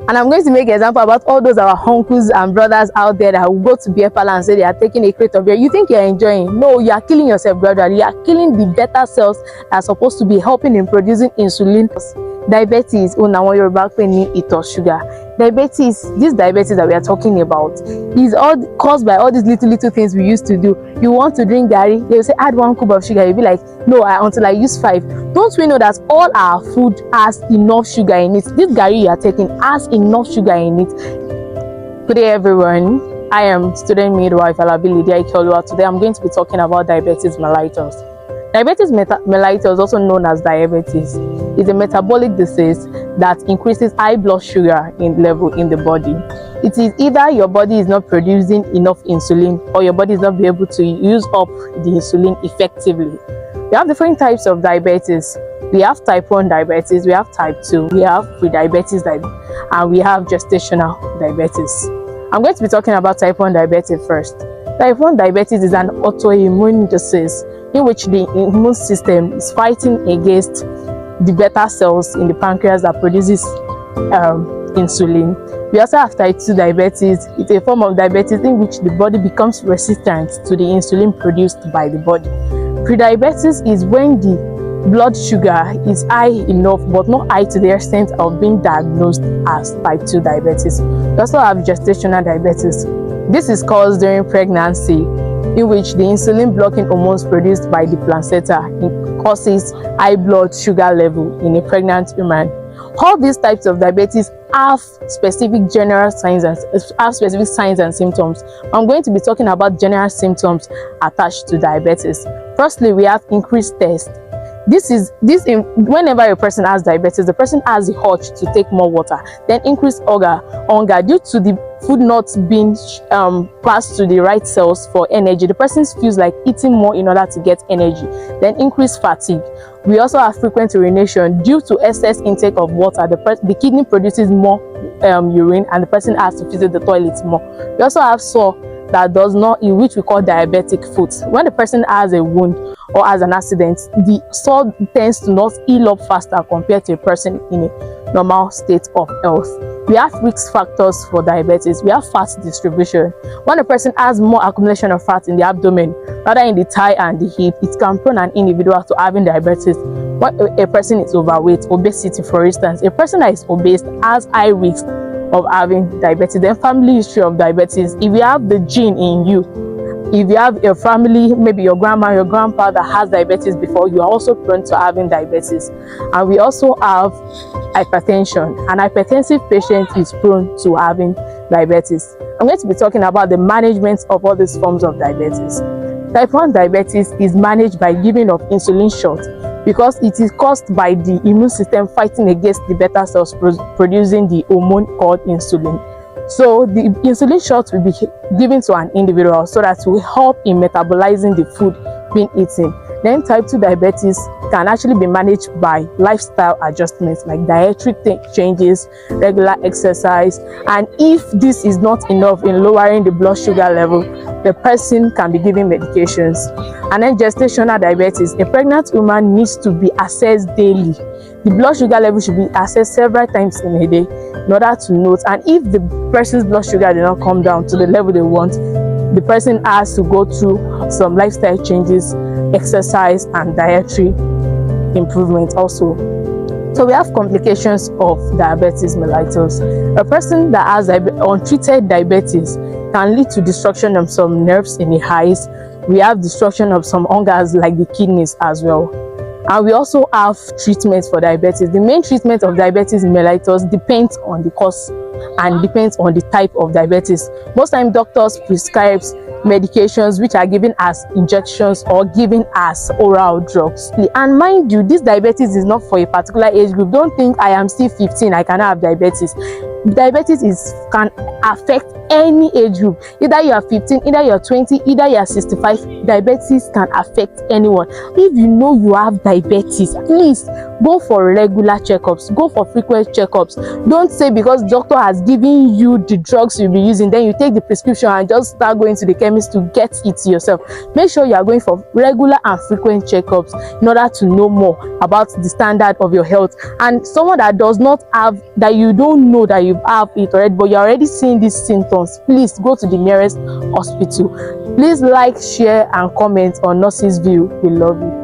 And I'm going to make an example about all those our uncles and brothers out there that will go to beer parlor and say they are taking a crate of beer. You think you're enjoying? No, you are killing yourself gradually. You are killing the beta cells that are supposed to be helping in producing insulin. Diabetes, sugar. Diabetes, this diabetes that we are talking about is all caused by all these little things we used to do. You want to drink garri, they will say add 1 cube of sugar. You'll be like, no, until I use 5. Don't we know that all our food has enough sugar in it? This garri you are taking has enough sugar in it. Good day, everyone. I am student midwife Lydia Ikiolua. Today I'm going to be talking about diabetes mellitus. Diabetes mellitus, also known as diabetes, is a metabolic disease that increases high blood sugar level in the body. It is either your body is not producing enough insulin or your body is not able to use up the insulin effectively. We have different types of diabetes. We have type 1 diabetes, we have type 2, we have pre-diabetes, and we have gestational diabetes. I'm going to be talking about type 1 diabetes first. Type 1 diabetes is an autoimmune disease in which the immune system is fighting against the beta cells in the pancreas that produces insulin. We also have type 2 diabetes. It's a form of diabetes in which the body becomes resistant to the insulin produced by the body. Pre-diabetes is when the blood sugar is high enough but not high to the extent of being diagnosed as type 2 diabetes. We also have gestational diabetes. This is caused during pregnancy, in which the insulin blocking hormones produced by the placenta causes high blood sugar level in a pregnant woman. All these types of diabetes have specific signs and symptoms. I'm going to be talking about general symptoms attached to diabetes. Firstly, we have increased thirst. Whenever a person has diabetes, the person has the urge to take more water. Then increased hunger due to the food not being passed to the right cells for energy. The person feels like eating more in order to get energy. Then increased fatigue. We also have frequent urination due to excess intake of water. The kidney produces more urine, and the person has to visit the toilet more. We also have sore that does not, which we call diabetic foot. When the person has a wound or has an accident, the sore tends to not heal up faster compared to a person in a normal state of health. We have risk factors for diabetes. We have fat distribution. When a person has more accumulation of fat in the abdomen rather in the thigh and the hip, it can prone an individual to having diabetes. When a person is overweight, obesity for instance, a person that is obese has high risk of having diabetes. Then family history of diabetes. If you have the gene in you, if you have a family, maybe your grandma, your grandpa that has diabetes before, you are also prone to having diabetes. And we also have hypertension. An hypertensive patient is prone to having diabetes. I'm going to be talking about the management of all these forms of diabetes. Type 1 diabetes is managed by giving of insulin shot because it is caused by the immune system fighting against the beta cells producing the hormone called insulin. So the insulin shot will be given to an individual so that it will help in metabolizing the food being eaten. Then type 2 diabetes can actually be managed by lifestyle adjustments like dietary changes, regular exercise, and if this is not enough in lowering the blood sugar level, the person can be given medications. And then gestational diabetes, a pregnant woman needs to be assessed daily. The blood sugar level should be assessed several times in a day in order to note, and if the person's blood sugar did not come down to the level they want, the person has to go through some lifestyle changes, exercise, and dietary improvement also. So we have complications of diabetes mellitus. A person that has untreated diabetes can lead to destruction of some nerves in the eyes. We have destruction of some organs like the kidneys as well. And we also have treatments for diabetes. The main treatment of diabetes mellitus depends on the cause and depends on the type of diabetes. Most times doctors prescribe medications which are given as injections or given as oral drugs. And mind you, this diabetes is not for a particular age group. Don't think I am still 15, I cannot have diabetes. Diabetes can affect any age group. Either you are 15, either you are 20, either you are 65. Diabetes can affect anyone. If you know you have diabetes, please Go for regular checkups, go for frequent checkups. Don't say because doctor has given you the drugs you'll be using, then you take the prescription and just start going to the chemist to get it yourself. Make sure you are going for regular and frequent checkups in order to know more about the standard of your health. And someone that does not have, that you don't know that you have it already, but you're already seeing these symptoms, please go to the nearest hospital. Please like, share and comment on NursesView. We love you.